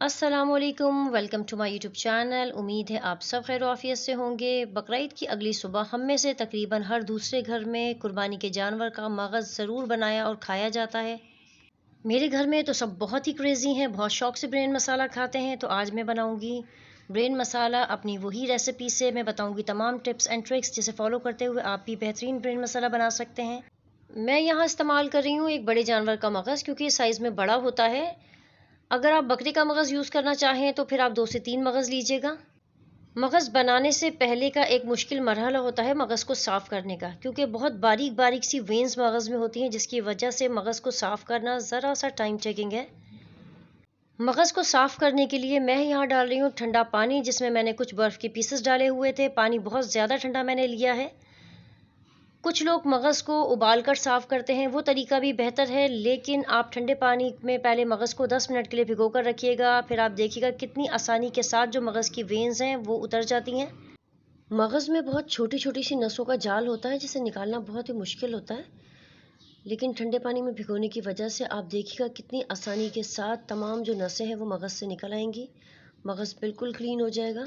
अस्सलामुअलैकुम, welcome to my YouTube channel. उम्मीद है आप सब खैर आफियत से होंगे। बकरीद की अगली सुबह हम में से तकरीबन हर दूसरे घर में कुर्बानी के जानवर का मगज़ ज़रूर बनाया और खाया जाता है। मेरे घर में तो सब बहुत ही क्रेज़ी हैं, बहुत शौक़ से ब्रेन मसाला खाते हैं। तो आज मैं बनाऊंगी ब्रेन मसाला अपनी वही रेसिपी से। मैं बताऊंगी तमाम टिप्स एंड ट्रिक्स जिसे फॉलो करते हुए आप भी बेहतरीन ब्रेन मसाला बना सकते हैं। मैं यहाँ इस्तेमाल कर रही हूँ एक बड़े जानवर का मगज़, क्योंकि ये साइज़ में बड़ा होता है। अगर आप बकरी का मगज़ यूज़ करना चाहें तो फिर आप 2 से 3 मगज़ लीजिएगा। मगज़ बनाने से पहले का एक मुश्किल मरहला होता है मगज़ को साफ़ करने का, क्योंकि बहुत बारीक बारीक सी वेन्स मगज़ में होती हैं, जिसकी वजह से मगज़ को साफ़ करना ज़रा सा टाइम टेकिंग है। मगज़ को साफ़ करने के लिए मैं यहाँ डाल रही हूँ ठंडा पानी, जिसमें मैंने कुछ बर्फ़ के पीसेस डाले हुए थे। पानी बहुत ज़्यादा ठंडा मैंने लिया है। कुछ लोग मगज़ को उबाल कर साफ़ करते हैं, वो तरीका भी बेहतर है, लेकिन आप ठंडे पानी में पहले मगज़ को 10 मिनट के लिए भिगो कर रखिएगा। फिर आप देखिएगा कितनी आसानी के साथ जो मगज़ की वेन्स हैं वो उतर जाती हैं। मगज़ में बहुत छोटी छोटी सी नसों का जाल होता है, जिसे निकालना बहुत ही मुश्किल होता है, लेकिन ठंडे पानी में भिगोने की वजह से आप देखिएगा कितनी आसानी के साथ तमाम जो नसें हैं वो मगज़ से निकल आएंगी। मगज़ बिल्कुल क्लीन हो जाएगा।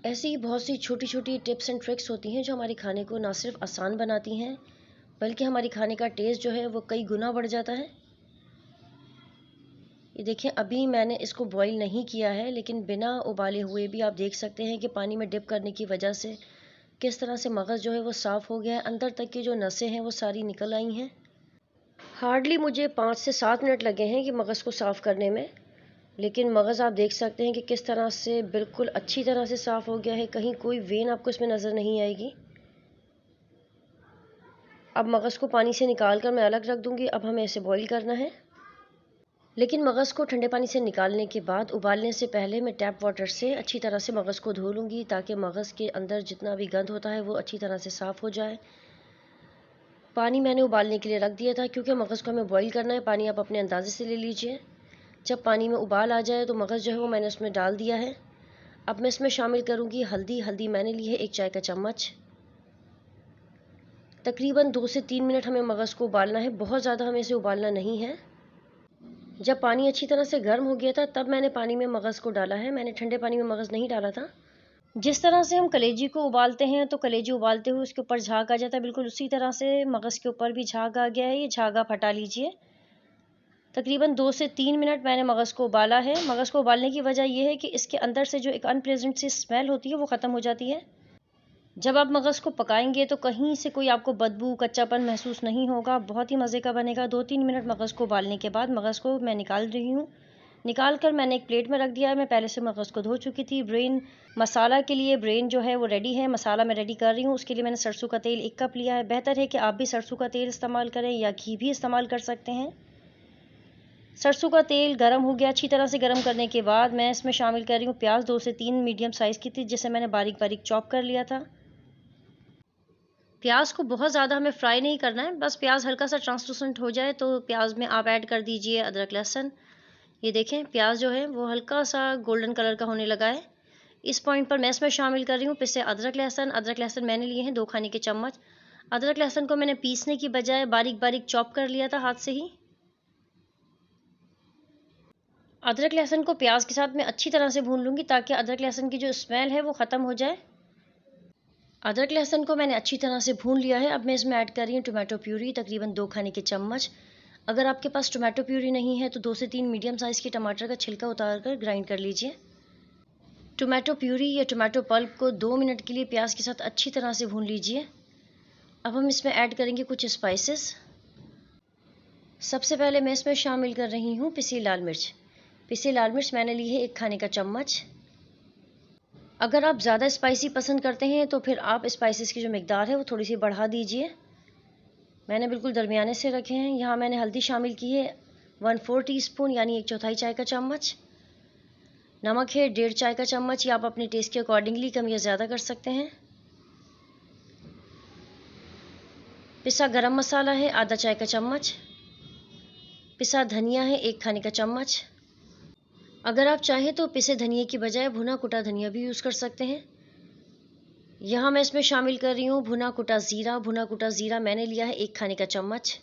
ऐसी ही बहुत सी छोटी छोटी टिप्स एंड ट्रिक्स होती हैं जो हमारे खाने को ना सिर्फ आसान बनाती हैं, बल्कि हमारी खाने का टेस्ट जो है वो कई गुना बढ़ जाता है। ये देखिए, अभी मैंने इसको बॉईल नहीं किया है, लेकिन बिना उबाले हुए भी आप देख सकते हैं कि पानी में डिप करने की वजह से किस तरह से मगज़ जो है वो साफ़ हो गया है। अंदर तक की जो नसें हैं वो सारी निकल आई हैं। हार्डली मुझे 5 से 7 मिनट लगे हैं कि मगज़ को साफ़ करने में, लेकिन मगज़ आप देख सकते हैं कि किस तरह से बिल्कुल अच्छी तरह से साफ़ हो गया है। कहीं कोई वेन आपको इसमें नज़र नहीं आएगी। अब मगज़ को पानी से निकाल कर मैं अलग रख दूंगी। अब हमें इसे बॉईल करना है, लेकिन मगज़ को ठंडे पानी से निकालने के बाद उबालने से पहले मैं टैप वाटर से अच्छी तरह से मगज़ को धो लूँगी, ताकि मगज़ के अंदर जितना भी गंद होता है वो अच्छी तरह से साफ़ हो जाए। पानी मैंने उबालने के लिए रख दिया था, क्योंकि मगज़ को हमें बॉईल करना है। पानी आप अपने अंदाजे से ले लीजिए। जब पानी में उबाल आ जाए तो मगज़ जो है वो मैंने उसमें डाल दिया है। अब मैं इसमें शामिल करूँगी हल्दी। हल्दी मैंने ली है 1 चाय का चम्मच। तकरीबन 2 से 3 मिनट हमें मगज़ को उबालना है, बहुत ज़्यादा हमें इसे उबालना नहीं है। जब पानी अच्छी तरह से गर्म हो गया था तब मैंने पानी में मगज़ को डाला है। मैंने ठंडे पानी में मगज़ नहीं डाला था। जिस तरह से हम कलेजी को उबालते हैं तो कलेजी उबालते हुए उसके ऊपर झाग आ जाता है, बिल्कुल उसी तरह से मगज़ के ऊपर भी झाग आ गया है। ये झाग आप हटा लीजिए। तकरीबन 2 से 3 मिनट मैंने मगज़ को उबाला है। मगज़ को उबालने की वजह यह है कि इसके अंदर से जो एक अनप्लेजेंट सी स्मेल होती है वो ख़त्म हो जाती है। जब आप मगज़ को पकाएंगे तो कहीं से कोई आपको बदबू कच्चापन महसूस नहीं होगा। बहुत ही मज़े का बनेगा। 2-3 मिनट मगज़ को उबालने के बाद मगज़ को मैं निकाल रही हूँ। निकाल कर मैंने एक प्लेट में रख दिया है। मैं पहले से मगज़ को धो चुकी थी। ब्रेन मसाला के लिए ब्रेन जो है वो रेडी है। मसाला मैं रेडी कर रही हूँ। उसके लिए मैंने सरसों का तेल 1 कप लिया है। बेहतर है कि आप भी सरसों का तेल इस्तेमाल करें या घी भी इस्तेमाल कर सकते हैं। सरसों का तेल गर्म हो गया। अच्छी तरह से गर्म करने के बाद मैं इसमें शामिल कर रही हूँ प्याज। 2 से 3 मीडियम साइज़ की थी, जिसे मैंने बारीक बारीक चॉप कर लिया था। प्याज को बहुत ज़्यादा हमें फ्राई नहीं करना है, बस प्याज हल्का सा ट्रांसलूसेंट हो जाए तो प्याज में आप ऐड कर दीजिए अदरक लहसुन। ये देखें, प्याज जो है वो हल्का सा गोल्डन कलर का होने लगा है। इस पॉइंट पर मैं इसमें शामिल कर रही हूँ पिसे अदरक लहसुन। अदरक लहसुन मैंने लिए हैं 2 खाने के चम्मच। अदरक लहसुन को मैंने पीसने की बजाय बारीक बारीक चॉप कर लिया था हाथ से ही। अदरक लहसुन को प्याज के साथ मैं अच्छी तरह से भून लूँगी, ताकि अदरक लहसुन की जो स्मेल है वो ख़त्म हो जाए। अदरक लहसुन को मैंने अच्छी तरह से भून लिया है। अब मैं इसमें ऐड कर रही हूँ टोमेटो प्यूरी, तकरीबन 2 खाने के चम्मच। अगर आपके पास टोमेटो प्यूरी नहीं है तो 2 से 3 मीडियम साइज़ के टमाटर का छिलका उतार कर ग्राइंड कर लीजिए। टोमेटो प्यूरी या टोमेटो पल्प को 2 मिनट के लिए प्याज के साथ अच्छी तरह से भून लीजिए। अब हम इसमें ऐड करेंगे कुछ स्पाइसेस। सबसे पहले मैं इसमें शामिल कर रही हूँ पिसी लाल मिर्च। पिसी लाल मिर्च मैंने ली है 1 खाने का चम्मच। अगर आप ज़्यादा स्पाइसी पसंद करते हैं तो फिर आप स्पाइसेस की जो मिकदार है वो थोड़ी सी बढ़ा दीजिए। मैंने बिल्कुल दरमियाने से रखे हैं। यहाँ मैंने हल्दी शामिल की है 1/4 टीस्पून, यानी 1/4 चाय का चम्मच। नमक है 1.5 चाय का चम्मच, या आप अपने टेस्ट के अकॉर्डिंगली कम या ज़्यादा कर सकते हैं। पिसा गरम मसाला है आधा चाय का चम्मच। पिसा धनिया है 1 खाने का चम्मच। अगर आप चाहें तो पिसे धनिया की बजाय भुना कुटा धनिया भी यूज़ कर सकते हैं। यहाँ मैं इसमें शामिल कर रही हूँ भुना कुटा ज़ीरा। भुना कुटा ज़ीरा मैंने लिया है 1 खाने का चम्मच।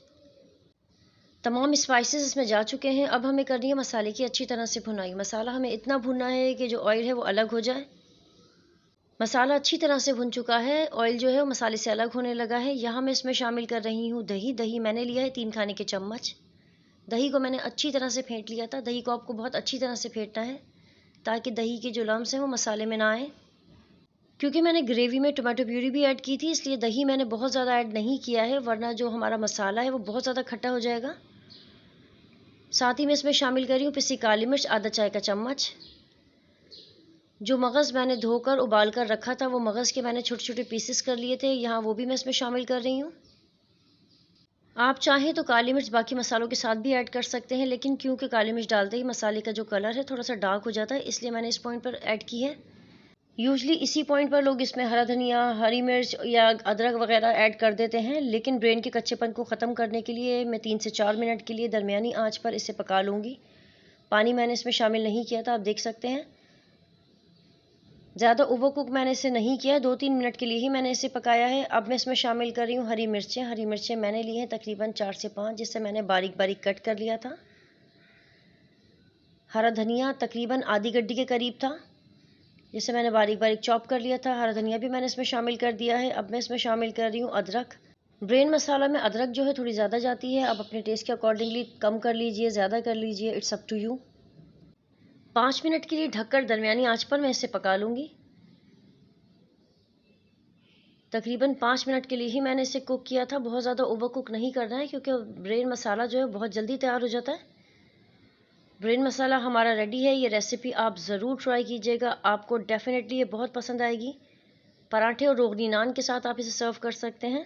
तमाम स्पाइसेस इसमें जा चुके हैं। अब हमें करनी है मसाले की अच्छी तरह से भुनाई। मसाला हमें इतना भुनना है कि जो ऑयल है वो अलग हो जाए। मसाला अच्छी तरह से भुन चुका है, ऑयल जो है वो मसाले से अलग होने लगा है। यहाँ मैं इसमें शामिल कर रही हूँ दही। दही मैंने लिया है 3 खाने के चम्मच। दही को मैंने अच्छी तरह से फेंट लिया था। दही को आपको बहुत अच्छी तरह से फेंटना है ताकि दही के जो लम्स हैं वो मसाले में ना आए। क्योंकि मैंने ग्रेवी में टोमेटो प्यूरी भी ऐड की थी, इसलिए दही मैंने बहुत ज़्यादा ऐड नहीं किया है, वरना जो हमारा मसाला है वो बहुत ज़्यादा खट्टा हो जाएगा। साथ ही मैं इसमें शामिल कर रही हूँ पिसी काली मिर्च आधा चाय का चम्मच। जो मगज़ मैंने धोकर उबाल कर रखा था वो मगज़ के मैंने छोटे छोटे पीसेस कर लिए थे, यहाँ वो भी मैं इसमें शामिल कर रही हूँ। आप चाहें तो काली मिर्च बाकी मसालों के साथ भी ऐड कर सकते हैं, लेकिन क्योंकि काली मिर्च डालते ही मसाले का जो कलर है थोड़ा सा डार्क हो जाता है, इसलिए मैंने इस पॉइंट पर ऐड की है। यूजली इसी पॉइंट पर लोग इसमें हरा धनिया, हरी मिर्च या अदरक वगैरह ऐड कर देते हैं, लेकिन ब्रेन के कच्चेपन को ख़त्म करने के लिए मैं 3 से 4 मिनट के लिए दरमियानी आंच पर इसे पका लूँगी। पानी मैंने इसमें शामिल नहीं किया था, आप देख सकते हैं। ज़्यादा ओवर कुक मैंने इसे नहीं किया, 2-3 मिनट के लिए ही मैंने इसे पकाया है। अब मैं इसमें शामिल कर रही हूँ हरी मिर्चें। हरी मिर्चें मैंने ली हैं तकरीबन 4 से 5, जिससे मैंने बारीक बारीक कट कर लिया था। हरा धनिया तकरीबन आधी गड्डी के करीब था, जिसे मैंने बारीक बारीक चॉप कर लिया था। हरा धनिया भी मैंने इसमें शामिल कर दिया है। अब मैं इसमें शामिल कर रही हूँ अदरक। ब्रेन मसाला में अदरक जो है थोड़ी ज़्यादा जाती है, अब अपने टेस्ट के अकॉर्डिंगली कम कर लीजिए, ज़्यादा कर लीजिए, it's up to you. 5 minute के लिए ढककर दरमियानी आंच पर मैं इसे पका लूँगी। तकरीबन 5 मिनट के लिए ही मैंने इसे कुक किया था, बहुत ज़्यादा ओवर कुक नहीं करना है क्योंकि ब्रेन मसाला जो है बहुत जल्दी तैयार हो जाता है। ब्रेन मसाला हमारा रेडी है। ये रेसिपी आप ज़रूर ट्राई कीजिएगा, आपको डेफिनेटली ये बहुत पसंद आएगी। पराठे और रोगनी नान के साथ आप इसे सर्व कर सकते हैं।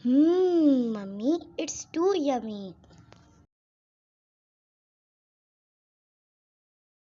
Mummy, it's too yummy.